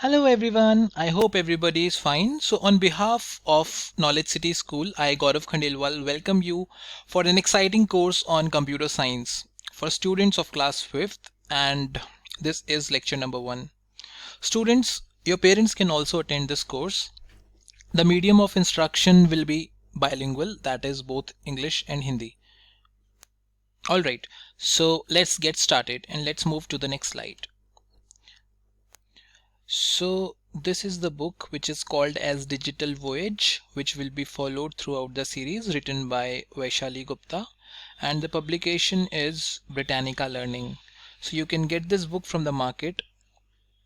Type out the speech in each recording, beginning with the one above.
Hello everyone, I hope everybody is fine. So on behalf of Knowledge City School, I Gaurav Khandelwal welcome you for an exciting course on computer science for students of class 5th, and this is lecture number 1. Students, your parents can also attend this course. The medium of instruction will be bilingual, that is both English and Hindi. Alright, so let's get started and let's move to the next slide. So this is the book which is called as Digital Voyage, which will be followed throughout the series, written by Vaishali Gupta, and the publication is Britannica Learning. So you can get this book from the market,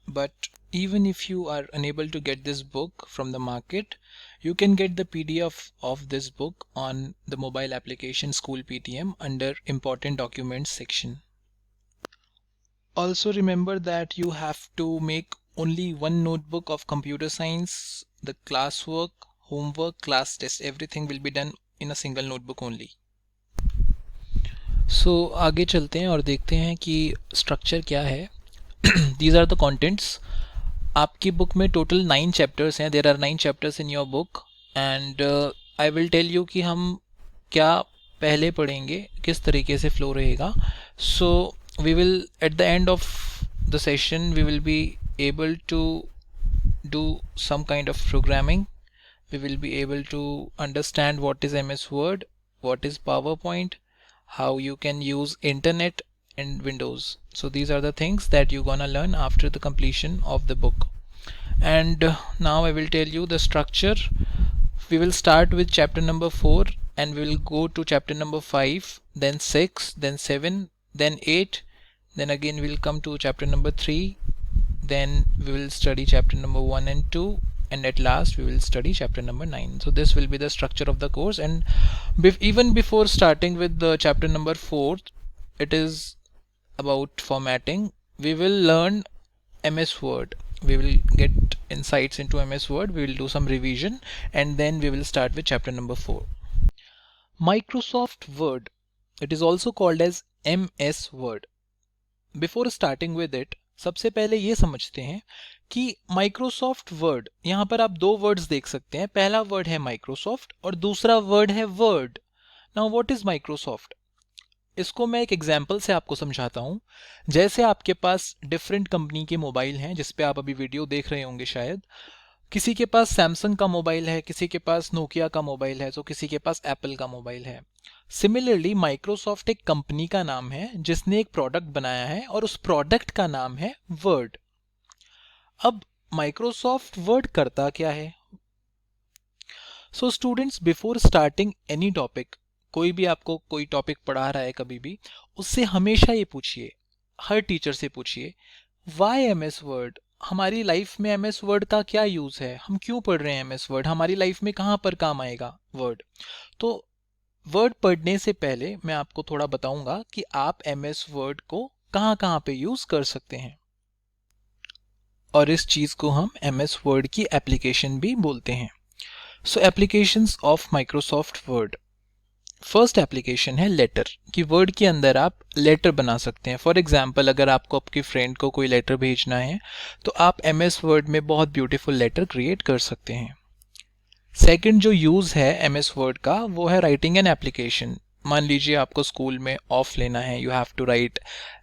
but even if you are unable to get this book from the market, you can get the PDF of this book on the mobile application School PTM under Important Documents section. Also remember that you have to make only one notebook of computer science. The classwork, homework, class test, everything will be done in a single notebook only. So आगे चलते हैं और देखते हैं कि structure क्या है. These are the contents. आपकी बुक में टोटल 9 चैप्टर्स हैं. There are 9 chapters in your book and I will tell you कि हम क्या पहले पढ़ेंगे, किस तरीके से फ्लो रहेगा. सो we will at the end of the session we will be able to do some kind of programming. We will be able to understand what is MS Word, what is PowerPoint, how you can use internet and Windows. So these are the things that you're gonna learn after the completion of the book. And now I will tell you the structure. We will start with chapter number 4 and we will go to chapter number 5, then 6, then 7, then 8, then again we'll come to chapter number 3, then we will study chapter number 1 and 2, and at last we will study chapter number 9. So this will be the structure of the course. And even before starting with the chapter number 4, it is about formatting. We will learn MS Word. We will get insights into MS Word. We will do some revision and then we will start with chapter number 4. Microsoft Word. It is also called as MS Word. Before starting with it, सबसे पहले ये समझते हैं कि Microsoft word, यहाँ पर आप दो वर्ड्स देख सकते हैं. पहला वर्ड है माइक्रोसॉफ्ट और दूसरा वर्ड है word. Now what is Microsoft? इसको मैं एक एग्जांपल से आपको समझाता हूँ. जैसे आपके पास डिफरेंट कंपनी के मोबाइल हैं जिस पे आप अभी वीडियो देख रहे होंगे शायद. किसी के पास सैमसंग का मोबाइल है, किसी के पास नोकिया का मोबाइल है, तो किसी के पास एप्पल का मोबाइल है. सिमिलरली माइक्रोसॉफ्ट एक कंपनी का नाम है जिसने एक प्रोडक्ट बनाया है और उस प्रोडक्ट का नाम है वर्ड. अब माइक्रोसॉफ्ट वर्ड करता क्या है? So students, before starting any topic, कोई भी आपको कोई टॉपिक पढ़ा रहा है कभी भी, उससे हमेशा ये पूछिए, हर टीचर से पूछिए, वाई एमएस वर्ड? हमारी लाइफ में एमएस वर्ड का क्या यूज़ है? हम क्यों पढ़ रहे हैं एमएस वर्ड? हमारी लाइफ में कहाँ पर काम आएगा वर्ड? तो वर्ड पढ़ने से पहले मैं आपको थोड़ा बताऊंगा कि आप एमएस वर्ड को कहाँ कहाँ पे यूज़ कर सकते हैं, और इस चीज़ को हम एमएस वर्ड की एप्लीकेशन भी बोलते हैं. So applications of Microsoft Word. First application है लेटर, कि वर्ड के अंदर आप लेटर बना सकते हैं. फॉर एग्जांपल, अगर आपको आपकी फ्रेंड को कोई लेटर भेजना है तो आप एमएस वर्ड में बहुत ब्यूटीफुल लेटर क्रिएट कर सकते हैं. सेकंड जो यूज़ है एमएस वर्ड का, वो है राइटिंग एन एप्लीकेशन. मान लीजिए आपको स्कूल में ऑफ लेना है, you have to write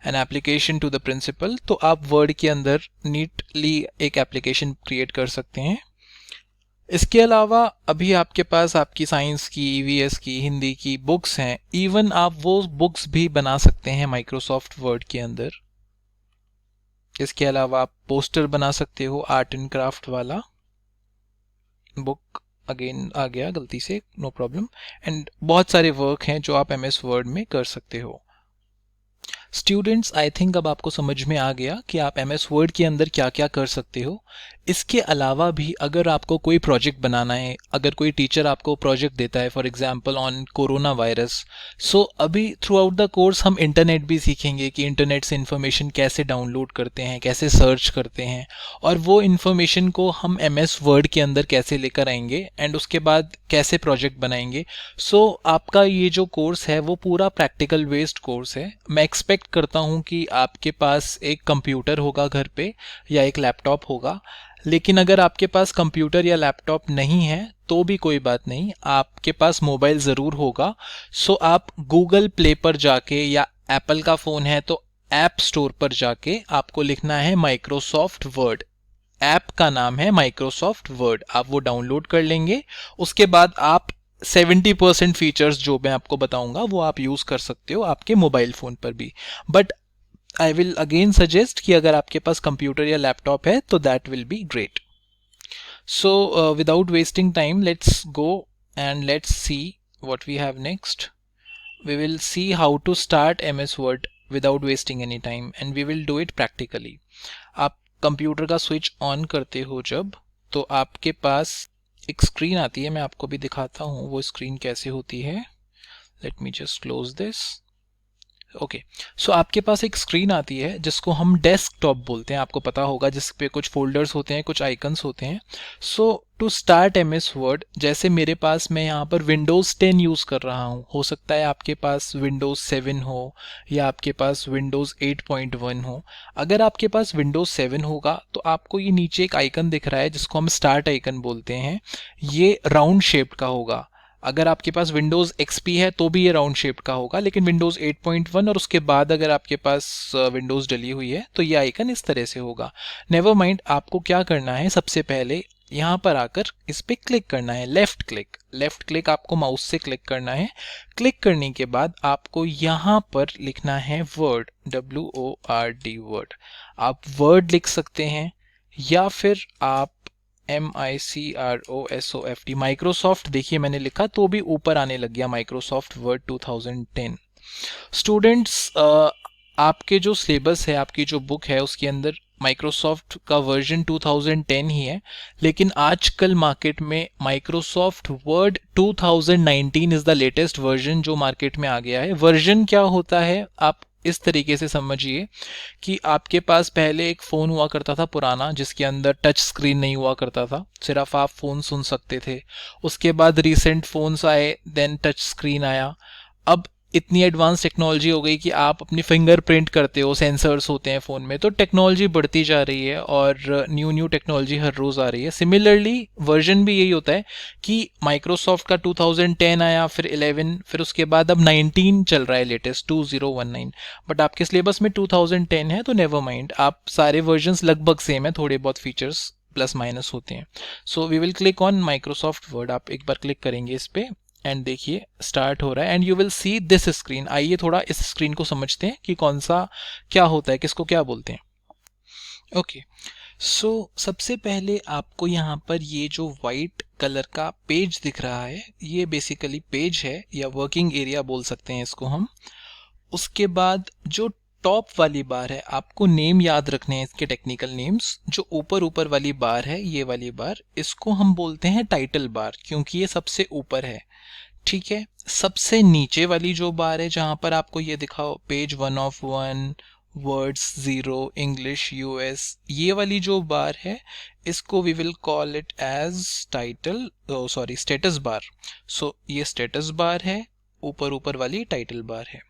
an application to the principal, तो आप वर्ड के अंदर नीटली एक एप्लीकेशन क्रिएट कर सकते हैं. इसके अलावा अभी आपके पास आपकी साइंस की, ईवीएस की, हिंदी की बुक्स हैं. इवन आप वो बुक्स भी बना सकते हैं माइक्रोसॉफ्ट वर्ड के अंदर. इसके अलावा आप पोस्टर बना सकते हो, आर्ट एंड क्राफ्ट वाला. बुक अगेन आ गया गलती से, नो प्रॉब्लम. एंड बहुत सारे वर्क हैं जो आप एमएस वर्ड में कर सकते हो. स्टूडेंट्स, आई थिंक अब आपको समझ में आ गया कि आप एमएस वर्ड के अंदर क्या क्या कर सकते हो. इसके अलावा भी अगर आपको कोई प्रोजेक्ट बनाना है, अगर कोई टीचर आपको प्रोजेक्ट देता है, for example on corona virus, so अभी थ्रू आउट द कोर्स हम इंटरनेट भी सीखेंगे कि इंटरनेट से इंफॉर्मेशन कैसे डाउनलोड करते हैं, कैसे सर्च करते हैं, और वो इंफॉर्मेशन को हम एमएस वर्ड के अंदर कैसे लेकर आएंगे एंड उसके बाद कैसे प्रोजेक्ट बनाएंगे. सो आपका ये जो कोर्स है वो पूरा प्रैक्टिकल बेस्ड कोर्स है. मैं एक्सपेक्ट एक्सपेक्ट करता हूँ कि आपके पास एक कंप्यूटर होगा घर पे या एक लैपटॉप होगा, लेकिन अगर आपके पास कंप्यूटर या लैपटॉप नहीं है तो भी कोई बात नहीं, आपके पास मोबाइल ज़रूर होगा। सो आप गूगल प्ले पर जाके या एप्पल का फ़ोन है तो ऐप स्टोर पर जाके आपको लिखना है माइक्रोसॉफ्ट वर्ड। ऐप का नाम है माइक्रोसॉफ्ट वर्ड, आप वो डाउनलोड कर लेंगे। उसके बाद आप 70% फीचर्स जो मैं आपको बताऊंगा वो आप यूज़ कर सकते हो आपके मोबाइल फ़ोन पर भी। But I will again suggest कि अगर आपके पास कंप्यूटर या लैपटॉप है तो that will be great. So without wasting time let's go and let's see what we have next. We will see how to start MS Word without wasting any time and we will do it practically. आप computer का switch on करते हो जब, तो आपके पास एक screen आती है, मैं आपको भी दिखाता हूँ वो स्क्रीन कैसे होती है। Let me just close this. Okay, so आपके पास एक स्क्रीन आती है जिसको हम डेस्कटॉप बोलते हैं, आपको पता होगा, जिस पे कुछ फोल्डर्स होते हैं, कुछ आइकन्स होते हैं। सो टू स्टार्ट MS वर्ड, जैसे मेरे पास, मैं यहाँ पर विंडोज़ 10 यूज़ कर रहा हूँ, हो सकता है आपके पास विंडोज़ 7 हो या आपके पास विंडोज़ 8.1 हो। अगर आपके पास विंडोज़ 7 होगा तो आपको ये नीचे एक आइकन दिख रहा है जिसको हम स्टार्ट आइकन बोलते हैं, ये राउंड शेप्ड का होगा। अगर आपके पास विंडोज़ XP है तो भी ये राउंड शेप का होगा, लेकिन विंडोज़ 8.1 और उसके बाद अगर आपके पास विंडोज़ डली हुई है तो ये आइकन इस तरह से होगा। नेवर माइंड, आपको क्या करना है, सबसे पहले यहाँ पर आकर इस पर क्लिक करना है, लेफ्ट क्लिक आपको माउस से क्लिक करना है। क्लिक करने के बाद आपको यहाँ पर लिखना है वर्ड, WORD वर्ड। आप वर्ड लिख सकते हैं या फिर आप MICROSOFT माइक्रोसॉफ्ट, देखिए मैंने लिखा तो भी ऊपर आने लग गया माइक्रोसॉफ्ट वर्ड 2010। स्टूडेंट्स, आपके जो सिलेबस है, आपकी जो बुक है, उसके अंदर माइक्रोसॉफ्ट का वर्जन 2010 ही है, लेकिन आजकल मार्केट में Microsoft word 2019 is the latest version जो मार्केट में आ गया है। वर्जन क्या होता है आप इस तरीके से समझिए कि आपके पास पहले एक फ़ोन हुआ करता था पुराना, जिसके अंदर टच स्क्रीन नहीं हुआ करता था, सिर्फ आप फ़ोन सुन सकते थे। उसके बाद रिसेंट फ़ोन्स आए, देन टच स्क्रीन आया। अब इतनी एडवांस टेक्नोलॉजी हो गई कि आप अपनी फिंगरप्रिंट करते हो, सेंसर्स होते हैं फ़ोन में, तो टेक्नोलॉजी बढ़ती जा रही है और न्यू टेक्नोलॉजी हर रोज़ आ रही है। सिमिलरली वर्जन भी यही होता है कि माइक्रोसॉफ्ट का 2010 आया, फिर 11, फिर उसके बाद अब 19 चल रहा है लेटेस्ट 2019, बट आपके सिलेबस में 2010 है तो नेवर माइंड, आप सारे वर्जन्स लगभग सेम है, थोड़े बहुत फीचर्स प्लस माइनस होते हैं। So we will click on Microsoft word, आप एक बार क्लिक करेंगे इस पर एंड देखिए स्टार्ट हो रहा है and you will see this screen. आइए थोड़ा इस स्क्रीन को समझते हैं कि कौन सा क्या होता है, किसको क्या बोलते हैं। ओके, सो सबसे पहले आपको यहाँ पर ये जो वाइट कलर का पेज दिख रहा है, ये बेसिकली पेज है या वर्किंग एरिया बोल सकते हैं इसको हम। उसके बाद जो टॉप वाली बार है, आपको नेम याद रखने हैं इसके, टेक्निकल नेम्स। जो ऊपर वाली बार है, ये वाली बार, इसको हम बोलते हैं टाइटल बार, क्योंकि ये सबसे ऊपर है, ठीक है। सबसे नीचे वाली जो बार है, जहां पर आपको ये दिखाओ page 1 of 1, words 0, English US, ये वाली जो बार है, इसको we will call it as title, sorry status bar. So ये स्टेटस बार है, ऊपर वाली टाइटल बार है।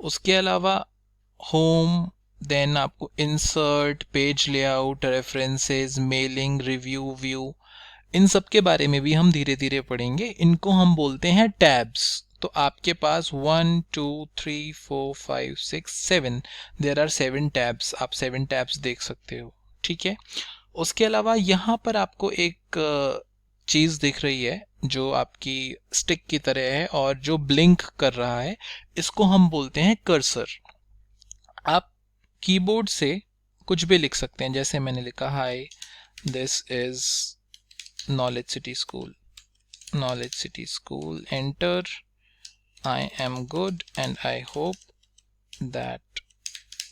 उसके अलावा होम, देन आपको insert, page layout, references, mailing, review, view, इन सब के बारे में भी हम धीरे धीरे पढ़ेंगे। इनको हम बोलते हैं टैब्स। तो आपके पास 1 2 3 4 5 6 7, देयर आर 7 टैब्स, आप 7 टैब्स देख सकते हो, ठीक है। उसके अलावा यहाँ पर आपको एक चीज़ दिख रही है जो आपकी स्टिक की तरह है और जो ब्लिंक कर रहा है, इसको हम बोलते हैं कर्सर। आप कीबोर्ड से कुछ भी लिख सकते हैं, जैसे मैंने लिखा hi this is Knowledge City School, enter, I am good and I hope that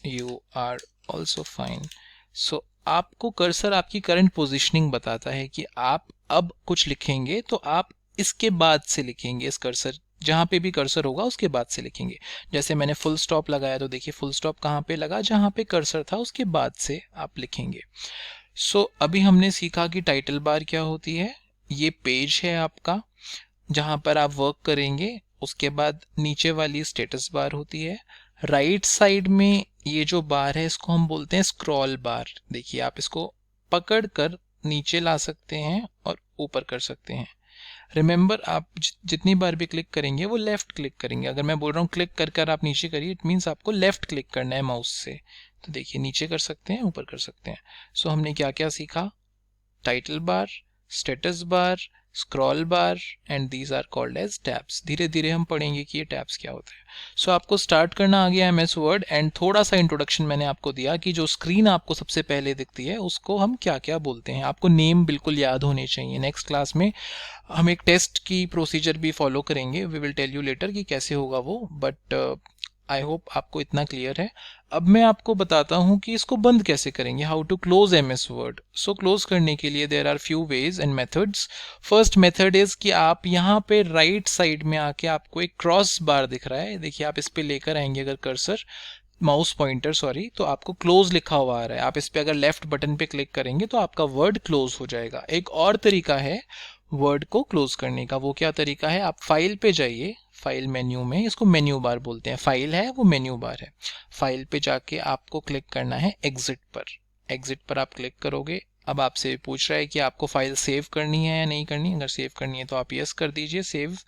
you are also fine. So आपको कर्सर आपकी करंट पोजीशनिंग बताता है कि आप अब कुछ लिखेंगे तो आप इसके बाद से लिखेंगे, इस कर्सर जहाँ पे भी कर्सर होगा उसके बाद से लिखेंगे। जैसे मैंने फुल स्टॉप लगाया तो देखिए फुल स्टॉप कहाँ पे लगा, जहाँ पे कर्सर था उसके बाद से आप लिखेंगे। सो अभी हमने सीखा कि टाइटल बार क्या होती है। ये पेज है आपका जहाँ पर आप वर्क करेंगे। उसके बाद नीचे वाली स्टेटस बार होती है, राइट साइड में ये जो बार है इसको हम बोलते हैं स्क्रॉल बार। देखिए आप इसको पकड़ कर नीचे ला सकते हैं और ऊपर कर सकते हैं। रिमेंबर आप जितनी बार भी क्लिक करेंगे वो लेफ्ट क्लिक करेंगे। अगर मैं बोल रहा हूँ क्लिक कर कर आप नीचे करिए, इट मीन्स आपको लेफ्ट क्लिक करना है माउस से। तो देखिए नीचे कर सकते हैं, ऊपर कर सकते हैं। सो हमने क्या क्या सीखा? Title bar, status bar, scroll bar and these are called as tabs. धीरे धीरे हम पढ़ेंगे कि ये टैब्स क्या होते हैं। सो आपको स्टार्ट करना आ गया MS वर्ड, एंड थोड़ा सा इंट्रोडक्शन मैंने आपको दिया कि जो स्क्रीन आपको सबसे पहले दिखती है उसको हम क्या क्या बोलते हैं। आपको नेम बिल्कुल याद होने चाहिए। नेक्स्ट क्लास में हम एक टेस्ट की प्रोसीजर भी फॉलो करेंगे, we will tell you later कि कैसे होगा वो, बट आई होप आपको इतना क्लियर है। अब मैं आपको बताता हूँ कि इसको बंद कैसे करेंगे, how to close MS word. So close करने के लिए there are few ways and methods. First method is कि आप यहाँ पे राइट साइड में आके आपको एक क्रॉस बार दिख रहा है, देखिए आप इस पे लेकर आएंगे अगर कर्सर, माउस पॉइंटर सॉरी, तो आपको क्लोज लिखा हुआ आ रहा है। आप इस पे अगर लेफ्ट बटन पे क्लिक करेंगे तो आपका वर्ड क्लोज हो जाएगा। एक और तरीका है वर्ड को क्लोज करने का, वो क्या तरीका है? आप फाइल पे जाइए, फाइल मेन्यू में, इसको मेन्यू बार बोलते हैं, फाइल है वो मेन्यू बार है। फाइल पे जाके आपको क्लिक करना है एग्जिट पर। एग्जिट पर आप क्लिक करोगे, अब आपसे पूछ रहा है कि आपको फाइल सेव करनी है या नहीं करनी। अगर सेव करनी है तो आप यस कर दीजिए सेव,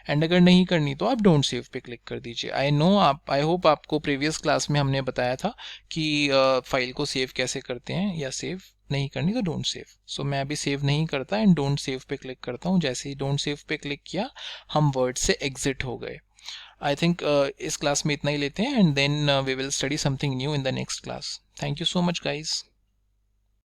एंड अगर नहीं करनी तो आप डोंट सेव पे क्लिक कर दीजिए। आई होप आपको प्रीवियस क्लास में हमने बताया था कि फाइल को सेव कैसे करते हैं, या सेव नहीं करनी तो डोंट सेव। सो मैं अभी सेव नहीं करता एंड डोंट सेव पे क्लिक करता हूँ। जैसे ही डोंट सेव पे क्लिक किया हम वर्ड से एग्जिट हो गए। आई थिंक इस क्लास में इतना ही लेते हैं, and then we will study something new in the next class. Thank you so much guys.